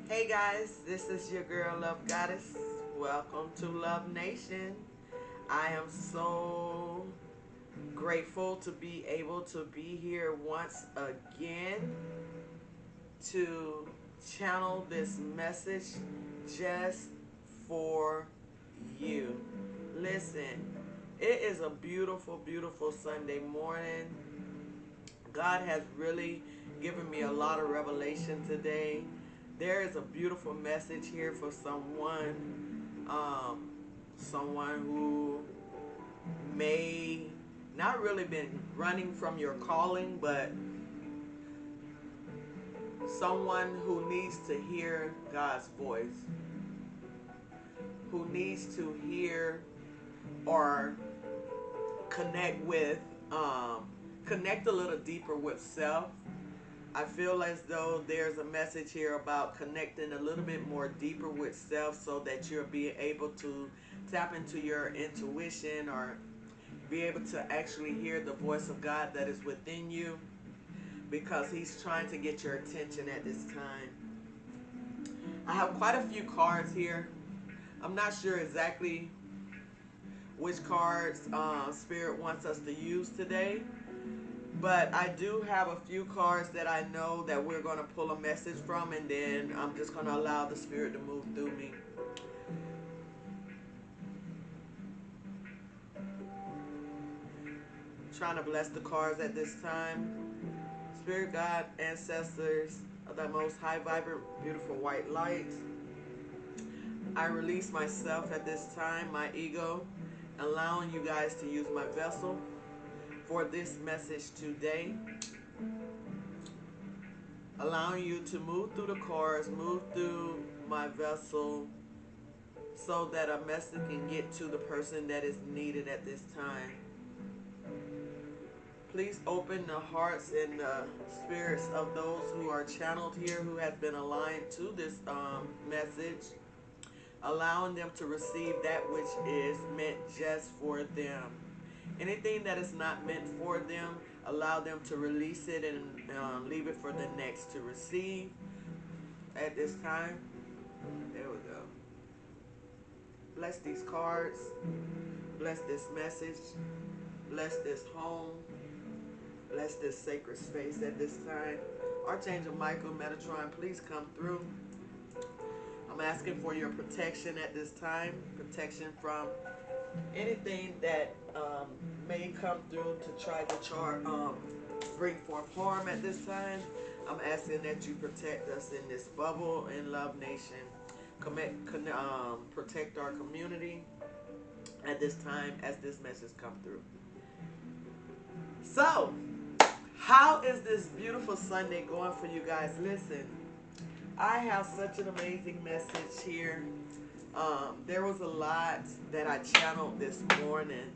Hey guys, this is your girl Love Goddess. Welcome to Love Nation. I am so grateful to be able to be here once again to channel this message just for you. Listen, it is a beautiful, beautiful Sunday morning. God has really given me a lot of revelation today. There is a beautiful message here for um, someone who may not really been running from your calling, but someone who needs to hear God's voice, who needs to hear or connect with, connect a little deeper with self. I feel as though there's a message here about connecting a little bit more deeper with self so that you'll be able to tap into your intuition or be able to actually hear the voice of God that is within you because He's trying to get your attention at this time. I have quite a few cards here. I'm not sure exactly which cards Spirit wants us to use today. But I do have a few cards that I know that we're going to pull a message from, and then I'm just going to allow the Spirit to move through me. Trying to bless the cards at this time. Spirit, God, ancestors of that most high, vibrant, beautiful white light. I release myself at this time, my ego, allowing you guys to use my vessel for this message today. Allowing you to move through the cards, move through my vessel so that a message can get to the person that is needed at this time. Please open the hearts and the spirits of those who are channeled here, who has been aligned to this message, allowing them to receive that which is meant just for them. Anything that is not meant for them, allow them to release it and leave it for the next to receive at this time. There we go. Bless these cards. Bless this message. Bless this home. Bless this sacred space at this time. Archangel Michael, Metatron, please come through. I'm asking for your protection at this time. Protection from anything that may come through to try to bring forth harm at this time. I'm asking that you protect us in this bubble in Love Nation. Protect our community at this time as this message come through. So, how is this beautiful Sunday going for you guys? Listen, I have such an amazing message here. There was a lot that I channeled this morning.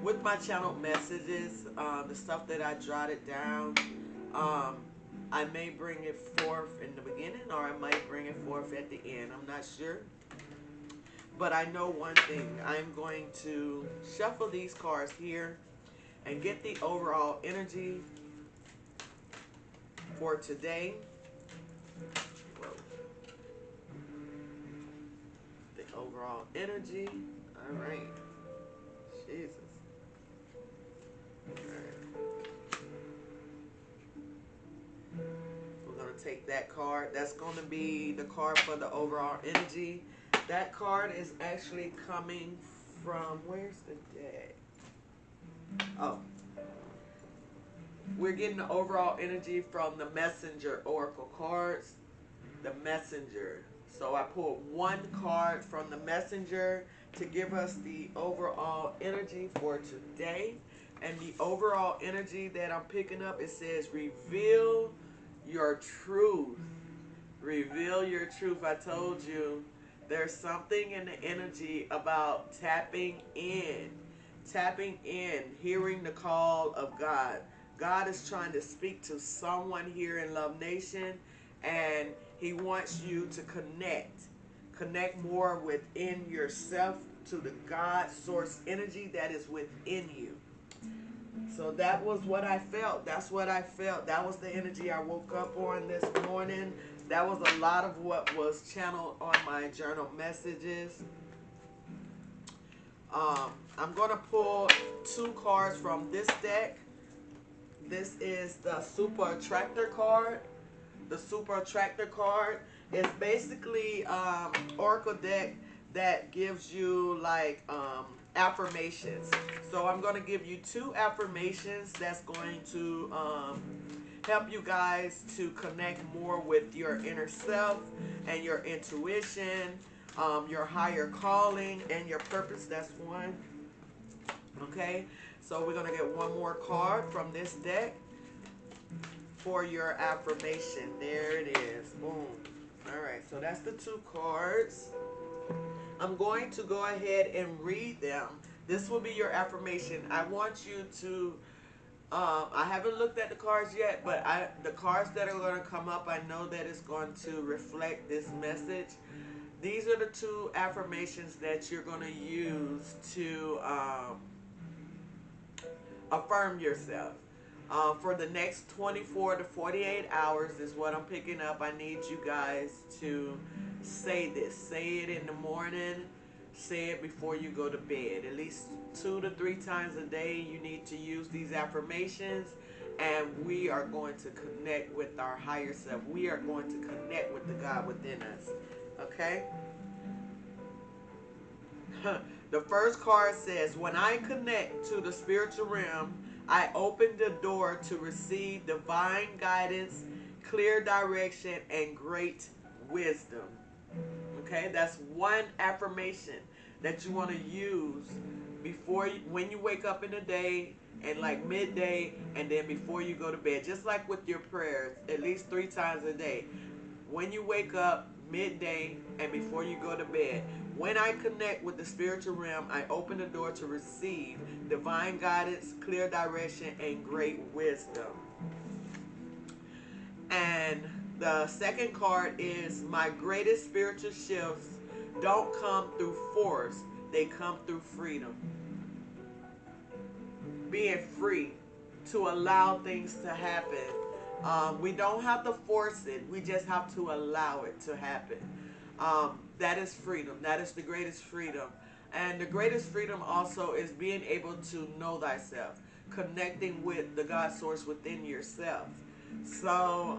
With my channeled messages, the stuff that I jotted down, I may bring it forth in the beginning or I might bring it forth at the end. I'm not sure. But I know one thing. I'm going to shuffle these cards here and get the overall energy for today. Whoa. The overall energy. All right. Jesus. All right. We're going to take that card. That's going to be the card for the overall energy. That card is actually coming from, where's the deck? Oh. We're getting the overall energy from the Messenger Oracle cards. The Messenger. So I pulled one card from the Messenger to give us the overall energy for today. And the overall energy that I'm picking up, it says, reveal your truth. Reveal your truth. I told you there's something in the energy about tapping in, hearing the call of God. God is trying to speak to someone here in Love Nation, and He wants you to connect more within yourself to the God source energy that is within you. So that was what I felt. That's what I felt. That was the energy I woke up on this morning. That was a lot of what was channeled on my journal messages. I'm going to pull 2 cards from this deck. This is the Super Attractor card. The Super Attractor card is basically oracle deck that gives you like affirmations. So I'm going to give you 2 affirmations that's going to help you guys to connect more with your inner self and your intuition, your higher calling, and your purpose. That's 1. Okay, so we're going to get 1 more card from this deck for your affirmation. There it is. Boom. All right, so that's the 2 cards. I'm going to go ahead and read them. This will be your affirmation. I want you to, I haven't looked at the cards yet, but the cards that are going to come up, I know that it's going to reflect this message. These are the 2 affirmations that you're going to use to affirm yourself. For the next 24 to 48 hours is what I'm picking up. I need you guys to say this. Say it in the morning. Say it before you go to bed. At least 2 to 3 times a day you need to use these affirmations. And we are going to connect with our higher self. We are going to connect with the God within us. Okay? The first card says, when I connect to the spiritual realm, I open the door to receive divine guidance, clear direction, and great wisdom. Okay, that's 1 affirmation that you want to use before when you wake up in the day, and like midday, and then before you go to bed. Just like with your prayers, at least 3 times a day. When you wake up, midday, and before you go to bed. When I connect with the spiritual realm, I open the door to receive divine guidance, clear direction, and great wisdom. And the second card is, my greatest spiritual shifts don't come through force, they come through freedom. Being free to allow things to happen. We don't have to force it. We just have to allow it to happen. That is freedom. That is the greatest freedom. And the greatest freedom also is being able to know thyself, connecting with the God source within yourself. So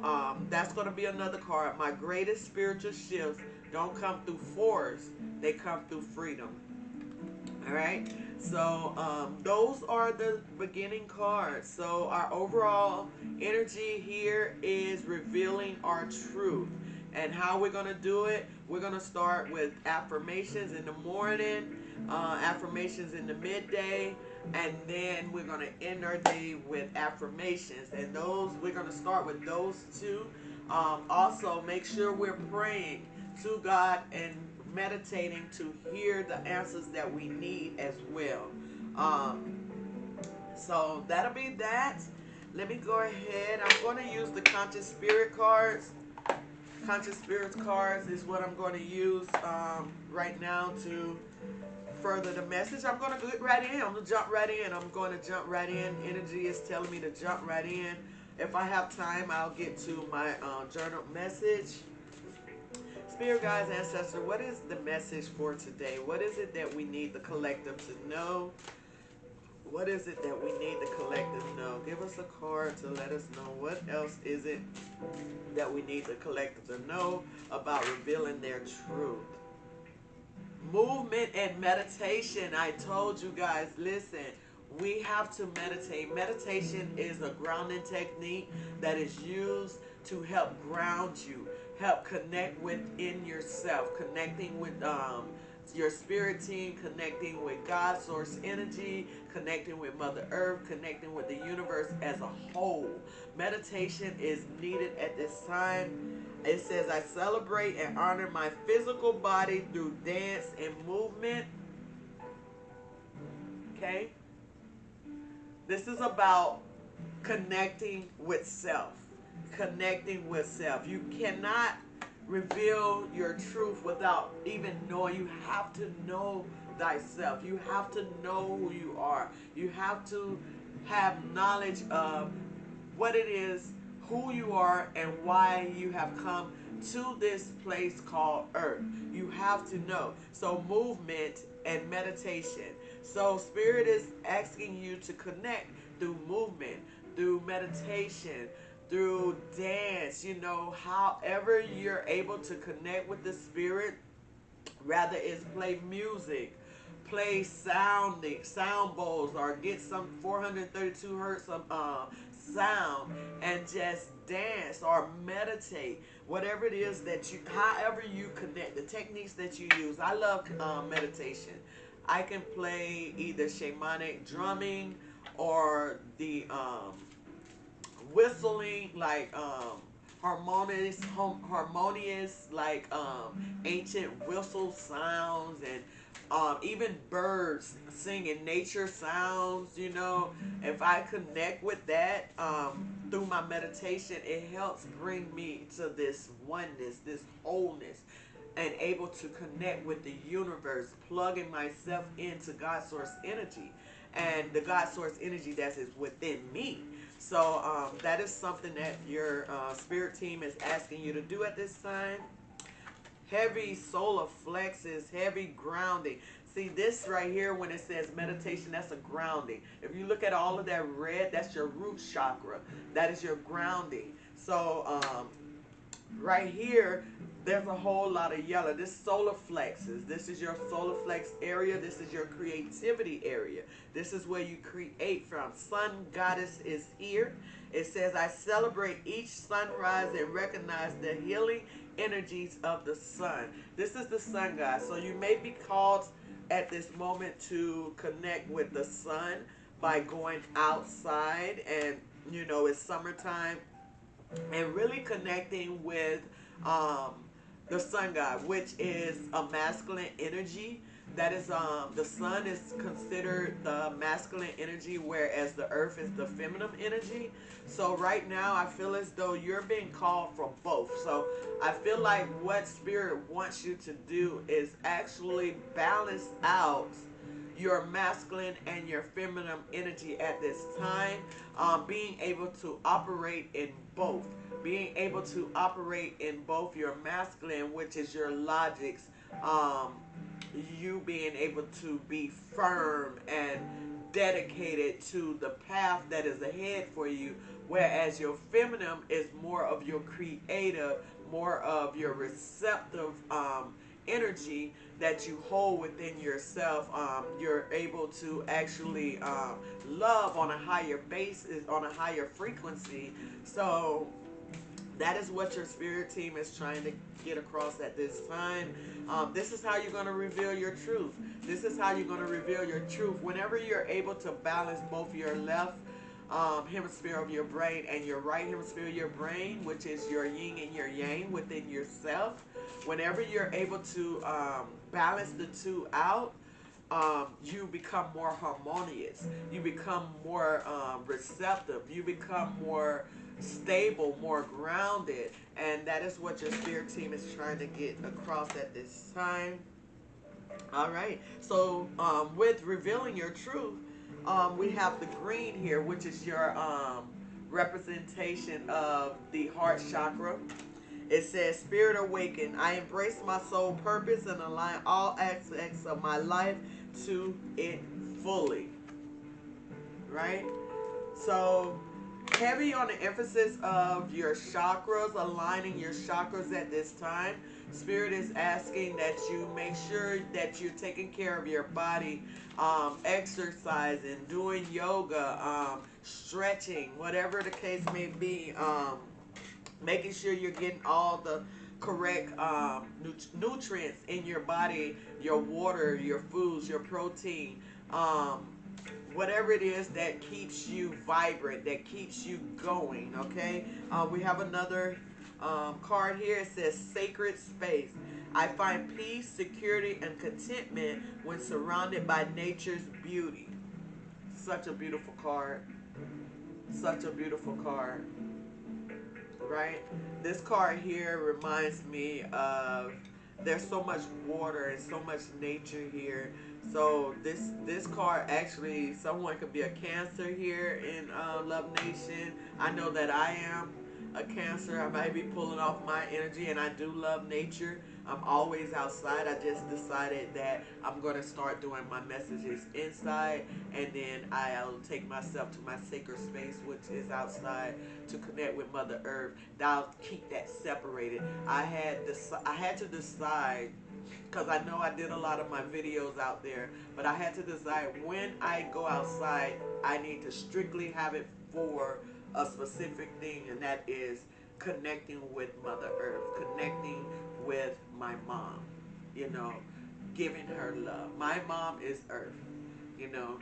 that's going to be another card. My greatest spiritual shifts don't come through force. They come through freedom. All right. So those are the beginning cards. So our overall energy here is revealing our truth. And how we're going to do it, we're going to start with affirmations in the morning, affirmations in the midday, and then we're going to end our day with affirmations. And those, we're going to start with those 2. Also, make sure we're praying to God and meditating to hear the answers that we need as well. So that'll be that. Let me go ahead. I'm going to use the Conscious Spirit cards. Conscious Spirits cards is what I'm going to use right now to further the message. I'm going to get right in. I'm going to jump right in. I'm going to jump right in. Energy is telling me to jump right in. If I have time, I'll get to my journal message. Spirit guides, ancestor, what is the message for today? What is it that we need the collective to know? What is it that we need the collective to know? Give us a card to let us know what else is it that we need the collective to know about revealing their truth. Movement and meditation. I told you guys, listen, we have to meditate. Meditation is a grounding technique that is used to help ground you, help connect within yourself, connecting with your spirit team, connecting with God source energy, connecting with Mother Earth, connecting with the universe as a whole. Meditation is needed at this time. It says, I celebrate and honor my physical body through dance and movement. Okay? This is about connecting with self. Connecting with self. You cannot reveal your truth without even knowing. You have to know thyself. You have to know who you are. You have to have knowledge of what it is, who you are, and why you have come to this place called earth. You have to know. So movement and meditation. So spirit is asking you to connect through movement, through meditation, through dance, however you're able to connect with the spirit. Rather is play music, play sound bowls, or get some 432 hertz of sound and just dance or meditate. Whatever it is that you, however you connect, the techniques that you use. I love meditation. I can play either shamanic drumming or the whistling, like harmonious, like ancient whistle sounds, and even birds singing nature sounds. If I connect with that through my meditation, it helps bring me to this oneness, this wholeness, and able to connect with the universe, plugging myself into God source energy and the God source energy that is within me. So that is something that your spirit team is asking you to do at this time. Heavy solar flexes, heavy grounding. See this right here when it says meditation, that's a grounding. If you look at all of that red, that's your root chakra. That is your grounding. So right here, there's a whole lot of yellow. This solar flexes. This is your solar flex area. This is your creativity area. This is where you create from. Sun goddess is here. It says, I celebrate each sunrise and recognize the healing energies of the sun. This is the sun god. So you may be called at this moment to connect with the sun by going outside, and it's summertime, and really connecting with the sun god, which is a masculine energy. That is the sun is considered the masculine energy, whereas the earth is the feminine energy. So right now I feel as though you're being called for both. So I feel like what spirit wants you to do is actually balance out your masculine and your feminine energy at this time, being able to operate in both, being able to operate in both your masculine, which is your logics, you being able to be firm and dedicated to the path that is ahead for you, whereas your feminine is more of your creative, more of your receptive energy that you hold within yourself. You're able to actually love on a higher basis, on a higher frequency. So that is what your spirit team is trying to get across at this time. This is how you're going to reveal your truth. This is how you're going to reveal your truth. Whenever you're able to balance both your left hemisphere of your brain and your right hemisphere of your brain, which is your yin and your yang within yourself, whenever you're able to balance the two out, you become more harmonious. You become more receptive. You become more stable, more grounded. And that is what your spirit team is trying to get across at this time. All right. So with revealing your truth, we have the green here, which is your representation of the heart chakra. It says, Spirit awaken. I embrace my soul purpose and align all aspects of my life to it fully. Right? So, heavy on the emphasis of your chakras, aligning your chakras at this time. Spirit is asking that you make sure that you're taking care of your body, exercising, doing yoga, stretching, whatever the case may be. Making sure you're getting all the correct nutrients in your body, your water, your foods, your protein, whatever it is that keeps you vibrant, that keeps you going, okay? We have another card here. It says sacred space. I find peace, security, and contentment when surrounded by nature's beauty. Such a beautiful card. Such a beautiful card. Right? This card here reminds me of, there's so much water and so much nature here. So this card actually, someone could be a Cancer here in Love Nation. I know that I am a Cancer. I might be pulling off my energy, and I do love nature. I'm always outside. I just decided that I'm going to start doing my messages inside, and then I'll take myself to my sacred space, which is outside, to connect with Mother Earth. I'll keep that separated. I had to decide, because I know I did a lot of my videos out there, but I had to decide when I go outside, I need to strictly have it for a specific thing, and that is connecting with Mother Earth, connecting with my mom, you know, giving her love. My mom is Earth, you know.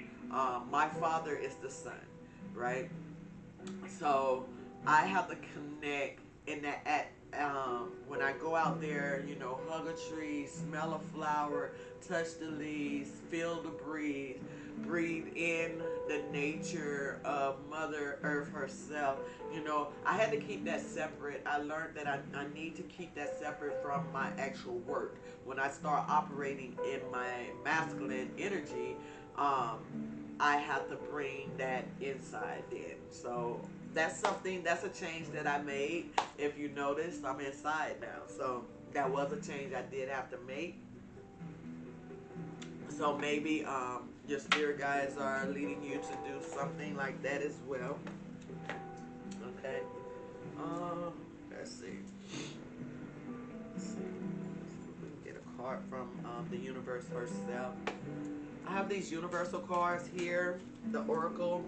My father is the sun, right? So I have to connect in that when I go out there, you know, hug a tree, smell a flower, touch the leaves, feel the breeze, breathe in the nature of Mother Earth herself. You know, I had to keep that separate. I learned that I need to keep that separate from my actual work. When I start operating in my masculine energy, um, I have to bring that inside in. So that's something, that's a change that I made. If you noticed, I'm inside now. So that was a change I did have to make. So maybe your spirit guides are leading you to do something like that as well. Okay. Let's see. Let's see. We can get a card from the universe herself. I have these universal cards here. The Oracle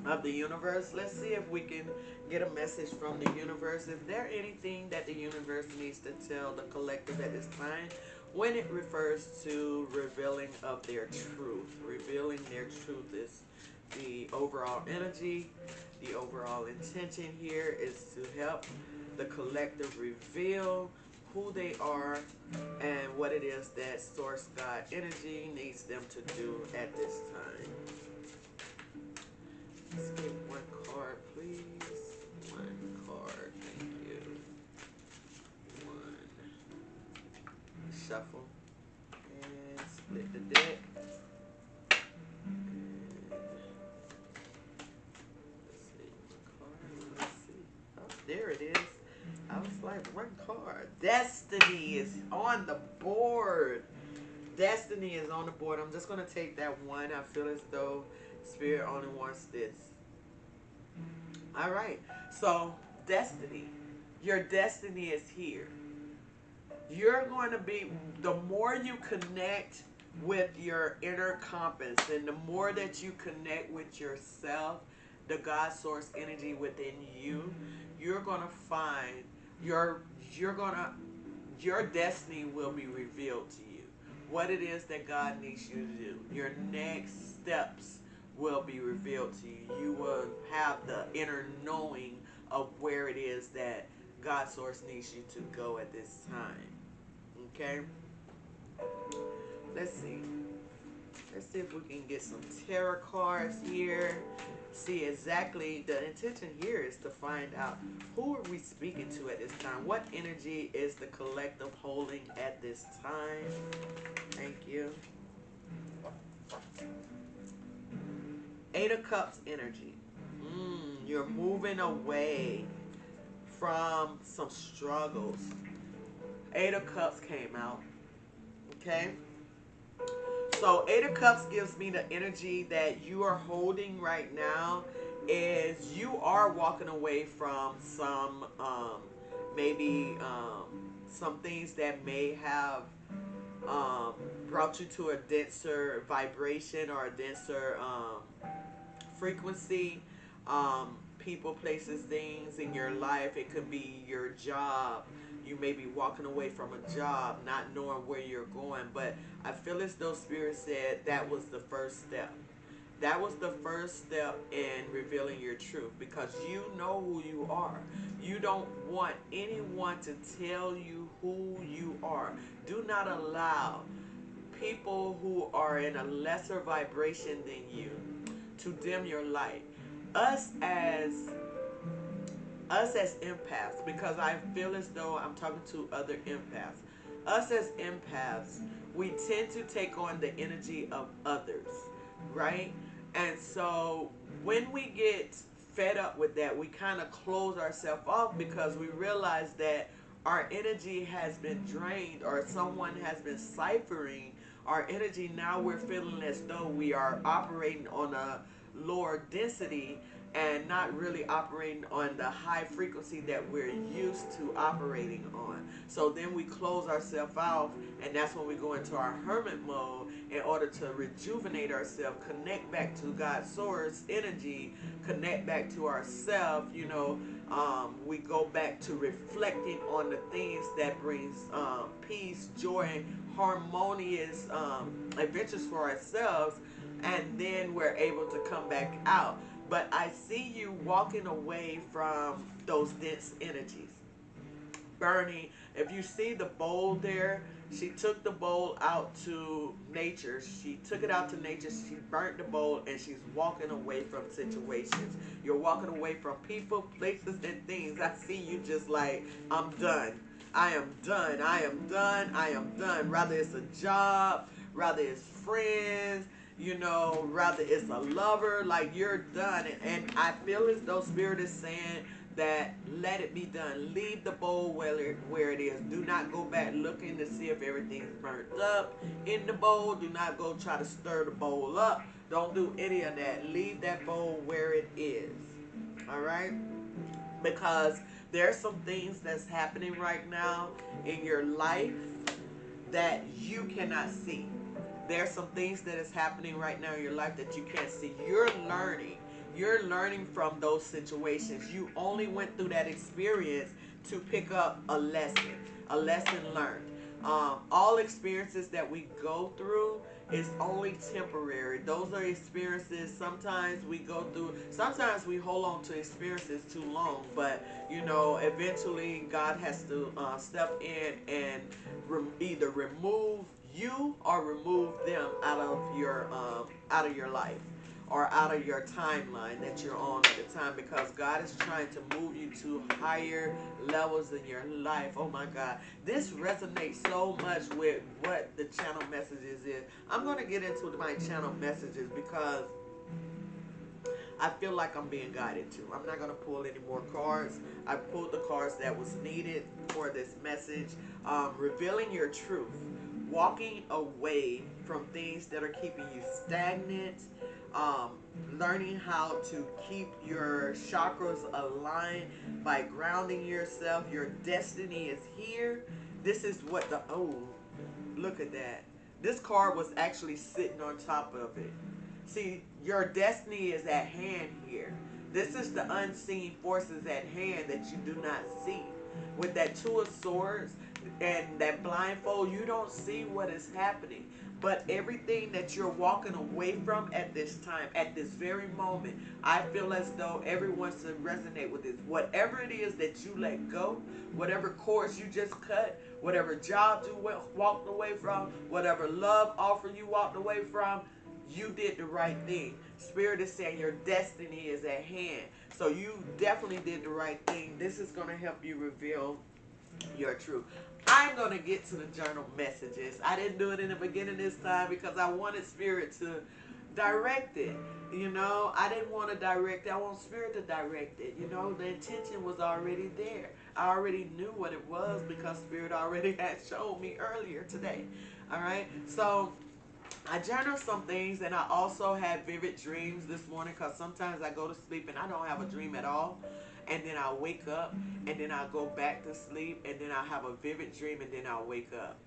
of the universe. Let's see if we can get a message from the universe. Is there anything that the universe needs to tell the collective at this time when it refers to revealing of their truth? Revealing their truth is the overall energy. The overall intention here is to help the collective reveal who they are and what it is that Source God energy needs them to do at this time. Let's get one card, please. One card, thank you. One. Shuffle. And split the deck. And let's see, one card. Let's see. Oh, there it is. I was like, one card. Destiny is on the board. Destiny is on the board. I'm just going to take that one. I feel as though Spirit only wants this. All right. So, destiny. Your destiny is here. You're going to be, the more you connect with your inner compass and the more that you connect with yourself, the God source energy within you, you're going to find you're going to, your destiny will be revealed to you. What it is that God needs you to do. Your next steps will be revealed to you. You will have the inner knowing of where it is that God source needs you to go at this time. Okay? Let's see. Let's see if we can get some tarot cards here. See exactly, the intention here is to find out who are we speaking to at this time. What energy is the collective holding at this time? Thank you. Eight of Cups energy. You're moving away from some struggles. Eight of Cups came out. Okay? So Eight of Cups gives me the energy that you are holding right now is you are walking away from some maybe some things that may have brought you to a denser vibration or a denser frequency. People, places, things in your life. It could be your job. You may be walking away from a job, not knowing where you're going. But I feel as though Spirit said that was the first step. That was the first step in revealing your truth, because you know who you are. You don't want anyone to tell you who you are. Do not allow people who are in a lesser vibration than you to dim your light. Us as empaths, because I feel as though I'm talking to other empaths. Us as empaths, we tend to take on the energy of others, right? And so when we get fed up with that, we kind of close ourselves off because we realize that our energy has been drained or someone has been ciphering our energy. Now we're feeling as though we are operating on a lower density and not really operating on the high frequency that we're used to operating on. So then we close ourselves off, and that's when we go into our hermit mode in order to rejuvenate ourselves, connect back to God's source energy, connect back to ourselves. We go back to reflecting on the things that brings peace, joy, and harmonious adventures for ourselves, and then we're able to come back out. But I see you walking away from those dense energies. Burning. If you see the bowl there, she took the bowl out to nature. She took it out to nature. She burnt the bowl and she's walking away from situations. You're walking away from people, places, and things. I see you just like, I'm done. I am done. I am done. I am done. Rather it's a job, rather it's friends, rather it's a lover, like you're done. And I feel as though Spirit is saying that let it be done. Leave the bowl where it is. Do not go back looking to see if everything's burnt up in the bowl. Do not go try to stir the bowl up. Don't do any of that. Leave that bowl where it is. All right? Because there's some things that's happening right now in your life that you cannot see. There's some things that is happening right now in your life that you can't see. You're learning. You're learning from those situations. You only went through that experience to pick up a lesson learned. All experiences that we go through is only temporary. Those are experiences. Sometimes we go through, sometimes we hold on to experiences too long, but eventually God has to step in and either remove you or remove them out of your life or out of your timeline that you're on at the time, because God is trying to move you to higher levels in your life. Oh my God. This resonates so much with what the channel messages is. I'm going to get into my channel messages because I feel like I'm being guided to. I'm not going to pull any more cards. I pulled the cards that was needed for this message. Revealing your truth. Walking away from things that are keeping you stagnant. Learning how to keep your chakras aligned by grounding yourself. Your destiny is here. This is what look at that. This card was actually sitting on top of it. See, your destiny is at hand here. This is the unseen forces at hand that you do not see. With that Two of Swords and that blindfold, you don't see what is happening. But everything that you're walking away from at this time, at this very moment, I feel as though everyone should resonate with this. Whatever it is that you let go, whatever course you just cut, whatever job you walked away from, whatever love offer you walked away from, you did the right thing. Spirit is saying your destiny is at hand. So you definitely did the right thing. This is going to help you reveal your truth. I'm going to get to the journal messages. I didn't do it in the beginning this time because I wanted Spirit to direct it. I didn't want to direct it. I want Spirit to direct it. The intention was already there. I already knew what it was because Spirit already had shown me earlier today. All right. So I journaled some things, and I also had vivid dreams this morning because sometimes I go to sleep and I don't have a dream at all. And then I'll wake up, and then I'll go back to sleep, and then I'll have a vivid dream, and then I'll wake up.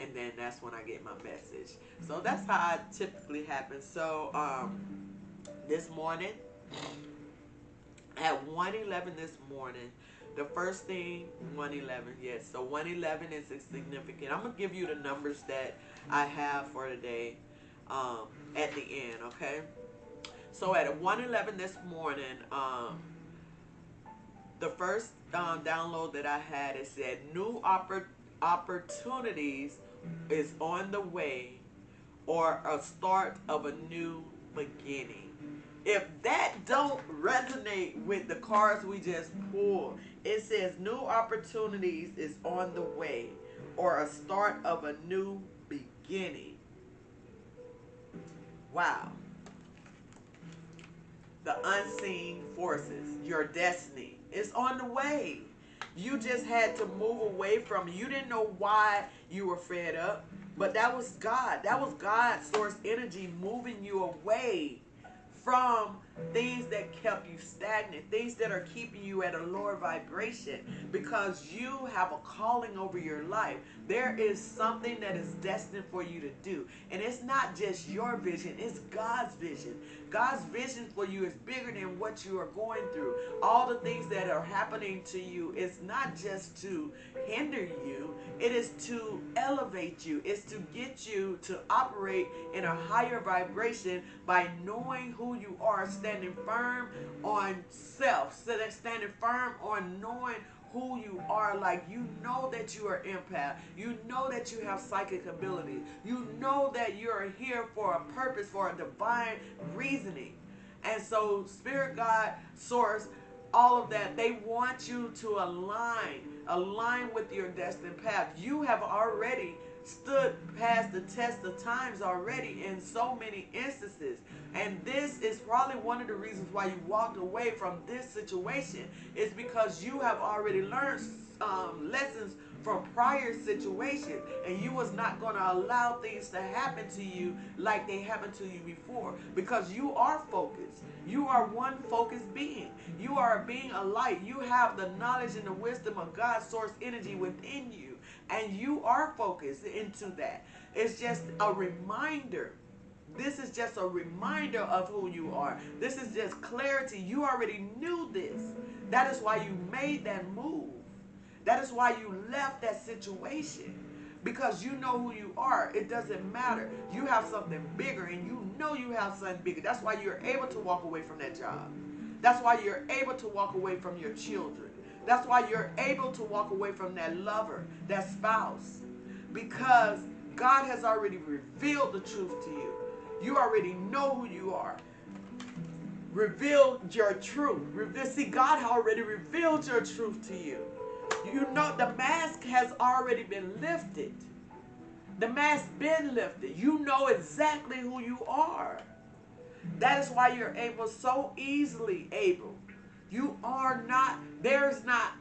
And then that's when I get my message. So that's how it typically happens. So this morning, at 1:11 this morning, the first thing, 1:11, yes. So 1:11 is significant. I'm going to give you the numbers that I have for today at the end, okay? So at 1:11 this morning, the first download that I had, it said new opportunities is on the way, or a start of a new beginning. If that don't resonate with the cards we just pulled, it says new opportunities is on the way, or a start of a new beginning. Wow. The unseen forces, your destiny is on the way. You just had to move away from it. You didn't know why you were fed up, but that was God. That was God's source energy moving you away from things that kept you stagnant, things that are keeping you at a lower vibration, because you have a calling over your life. There is something that is destined for you to do, and it's not just your vision, it's God's vision. God's vision for you is bigger than what you are going through. All the things that are happening to you is not just to hinder you, it is to elevate you. It's to get you to operate in a higher vibration by knowing who you are, standing firm on self, standing firm on knowing who you are. Like, you know that you are empath, you know that you have psychic ability, you know that you're here for a purpose, for a divine reasoning. And so spirit, God, source, all of that, they want you to align with your destined path. You have already stood past the test of times already in so many instances, and this is probably one of the reasons why you walked away from this situation, is because you have already learned lessons from prior situations, and you was not going to allow things to happen to you like they happened to you before, because you are focused. You are one focused being. You are a being of light. You have the knowledge and the wisdom of God's source energy within you, and you are focused into that. It's just a reminder. This is just a reminder of who you are. This is just clarity. You already knew this. That is why you made that move. That is why you left that situation. Because you know who you are. It doesn't matter. You have something bigger, and you know you have something bigger. That's why you're able to walk away from that job. That's why you're able to walk away from your children. That's why you're able to walk away from that lover, that spouse. Because God has already revealed the truth to you. You already know who you are. Revealed your truth. See, God already revealed your truth to you. You know the mask has already been lifted. The mask been lifted. You know exactly who you are. That is why you're able, so easily able. You are not, there's not,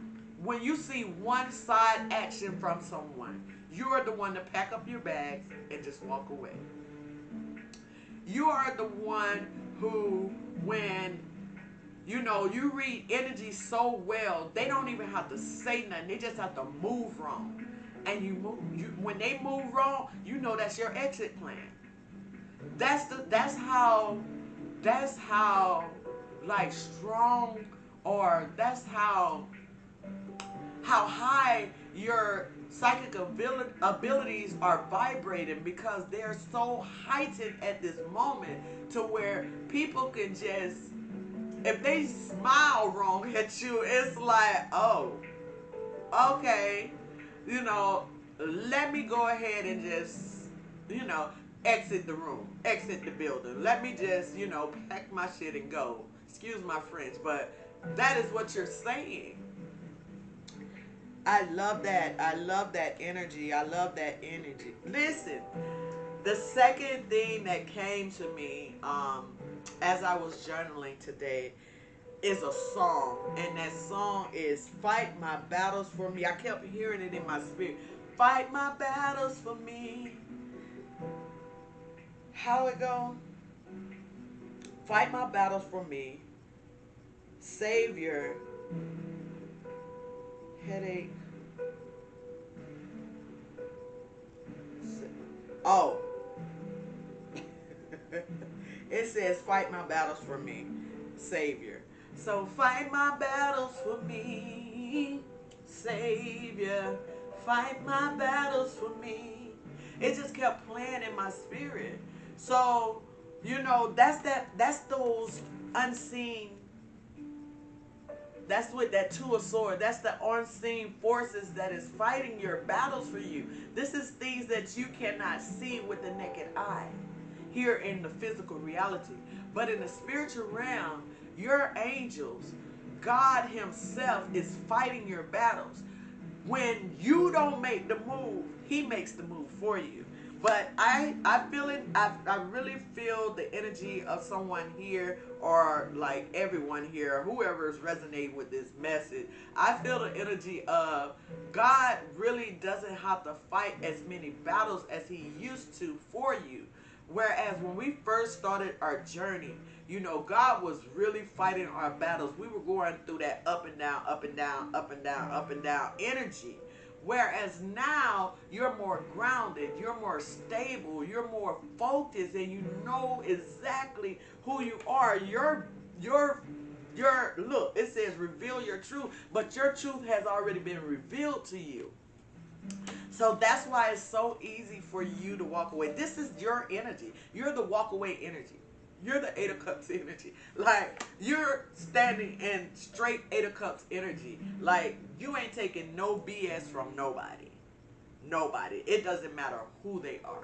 when you see one side action from someone, you're the one to pack up your bags and just walk away. You are the one who, when you read energy so well, they don't even have to say nothing. They just have to move wrong. And when they move wrong, you know that's your exit plan. That's how like strong, or that's how high your psychic abilities are vibrating, because they're so heightened at this moment to where people can just, if they smile wrong at you, it's like, oh, okay, let me go ahead and just, exit the room, exit the building. Let me just, pack my shit and go. Excuse my French, but that is what you're saying. I love that. I love that energy. I love that energy. Listen, the second thing that came to me as I was journaling today is a song, and that song is "Fight My Battles for Me." I kept hearing it in my spirit. Fight my battles for me. How it go? Fight my battles for me. Savior. Headache. Oh. It says, fight my battles for me, Savior. So fight my battles for me, Savior. Fight my battles for me. It just kept playing in my spirit. So, that's those unseen. That's with that two of swords. That's the unseen forces that is fighting your battles for you. This is things that you cannot see with the naked eye here in the physical reality. But in the spiritual realm, your angels, God himself is fighting your battles. When you don't make the move, he makes the move for you. But I feel it. I really feel the energy of someone here, or like everyone here, whoever is resonating with this message. I feel the energy of God really doesn't have to fight as many battles as he used to for you. Whereas when we first started our journey, you know, God was really fighting our battles. We were going through that up and down, up and down, up and down, up and down energy. Whereas now you're more grounded, you're more stable, you're more focused, and you know exactly who you are. Your look, it says reveal your truth, but your truth has already been revealed to you. So that's why it's so easy for you to walk away. This is your energy. You're the walk away energy. You're the Eight of Cups energy. Like, you're standing in straight Eight of Cups energy. Like, you ain't taking no BS from nobody. Nobody. It doesn't matter who they are.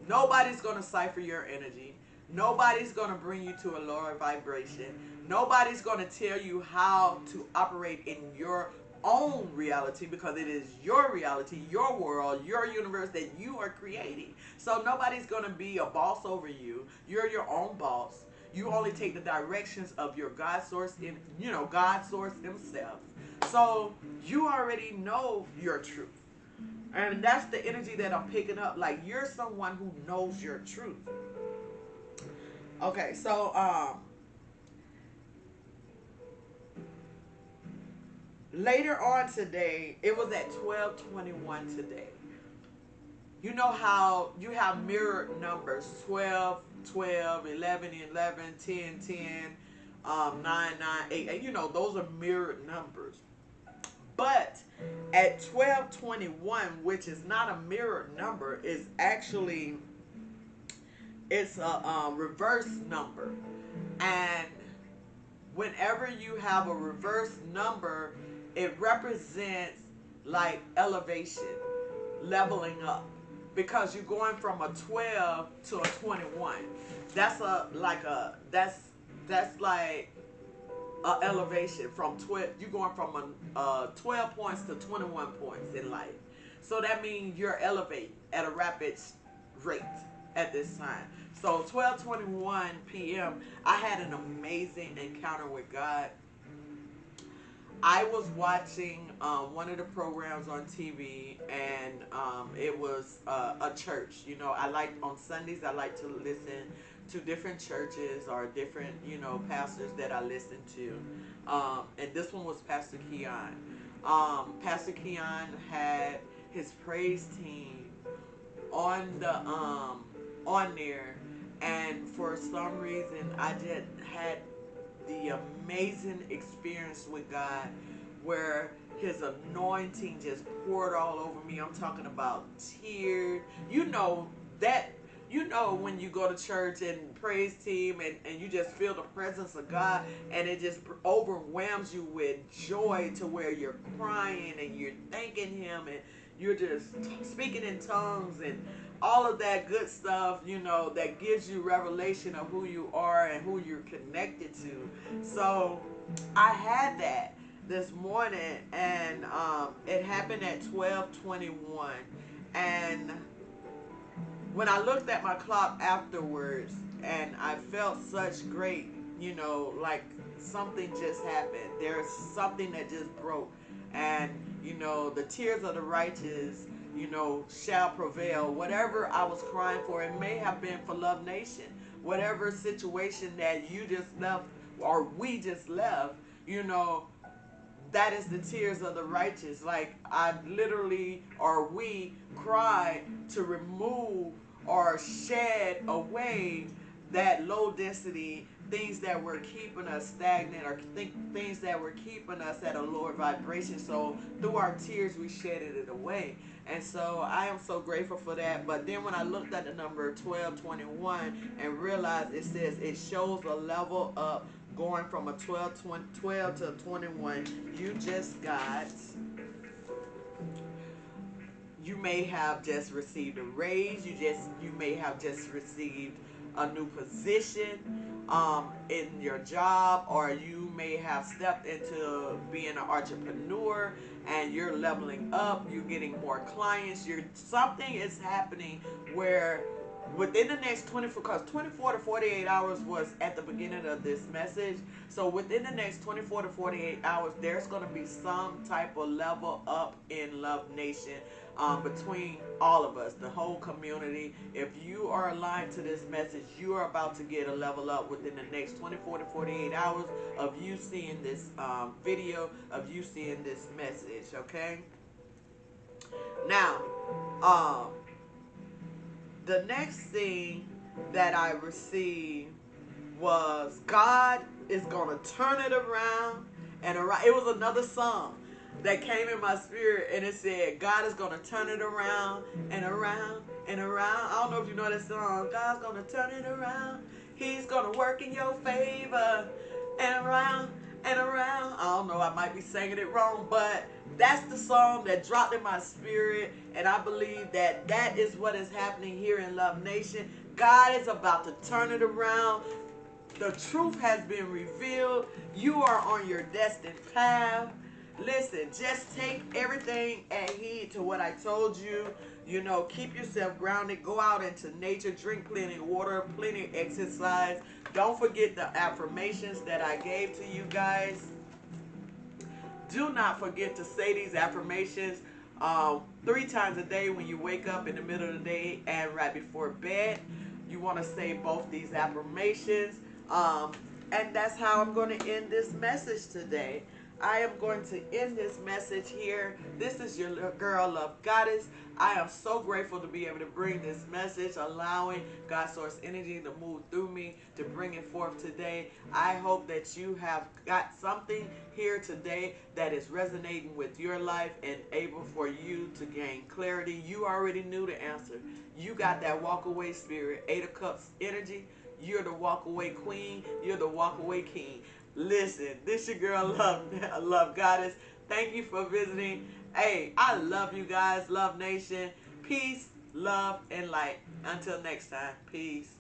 Nobody's going to cipher your energy. Nobody's going to bring you to a lower vibration. Nobody's going to tell you how to operate in your own reality, because it is your reality, your world, your universe that you are creating. So nobody's going to be a boss over you. You're your own boss. You only take the directions of your God source, in, you know, God source himself. So you already know your truth. And that's the energy that I'm picking up. Like, you're someone who knows your truth. Okay, so later on today, it was at 12:21 today. You know how you have mirrored numbers: 12, 12, 11, 11, 10, 10, 9, 9, 8, 8. You know, those are mirrored numbers. But at 12:21, which is not a mirrored number, is actually, it's a reverse number. And whenever you have a reverse number, it represents like elevation, leveling up, because you're going from a 12 to a 21. That's that's like a elevation from 12. You're going from a 12 points to 21 points in life. So that means you're elevating at a rapid rate at this time. So 12:21 p.m. I had an amazing encounter with God. I was watching one of the programs on TV, and it was a church. You know, I like on Sundays, I like to listen to different churches or different, you know, pastors that I listen to. And this one was Pastor Keon. Pastor Keon had his praise team on the on there, and for some reason I just had the amazing experience with God, where his anointing just poured all over me. I'm talking about tears. You know that, you know, when you go to church and praise team, and you just feel the presence of God, and it just overwhelms you with joy to where you're crying and you're thanking him, and you're just speaking in tongues and all of that good stuff, you know, that gives you revelation of who you are and who you're connected to. So I had that this morning, and it happened at 12:21. And when I looked at my clock afterwards, and I felt such great, you know, like something just happened. There's something that just broke. And, you know, the tears of the righteous, you know, shall prevail. Whatever I was crying for, it may have been for Love Nation. Whatever situation that you just left, or we just left, you know, that is the tears of the righteous. Like, I literally, or we cried to remove or shed away that low density, things that were keeping us stagnant, or things that were keeping us at a lower vibration. So through our tears, we shedded it away. And so I am so grateful for that. But then when I looked at the number 12:21 and realized it says it shows a level up, going from a 12 to a 21, you just got, you may have just received a raise. You may have just received a new position in your job, or you may have stepped into being an entrepreneur and you're leveling up, you're getting more clients, something is happening where within the next 24, because 24 to 48 hours was at the beginning of this message. So within the next 24 to 48 hours, there's going to be some type of level up in Love Nation, between all of us, the whole community. If you are aligned to this message, you are about to get a level up within the next 24 to 48 hours of you seeing this video, of you seeing this message, okay? Now, the next thing that I received was God is going to turn it around and around. It was another song that came in my spirit, and it said, God is going to turn it around and around and around. I don't know if you know that song. God's going to turn it around. He's going to work in your favor and around and around. I don't know, I might be singing it wrong, but that's the song that dropped in my spirit, and I believe that that is what is happening here in Love Nation. God is about to turn it around. The truth has been revealed. You are on your destined path. Listen, just take everything at heed to what I told you. You know, keep yourself grounded. Go out into nature. Drink plenty of water, plenty of exercise. Don't forget the affirmations that I gave to you guys. Do not forget to say these affirmations 3 times a day when you wake up, in the middle of the day, and right before bed. You want to say both these affirmations. And that's how I'm going to end this message today. I am going to end this message here. This is your little girl, Love Goddess. I am so grateful to be able to bring this message, allowing God Source Energy to move through me to bring it forth today. I hope that you have got something here today that is resonating with your life and able for you to gain clarity. You already knew the answer. You got that walkaway spirit, 8 of Cups energy. You're the walkaway queen. You're the walkaway king. Listen, this your girl, Love Goddess. Thank you for visiting. Hey, I love you guys, Love Nation. Peace, love, and light. Until next time, peace.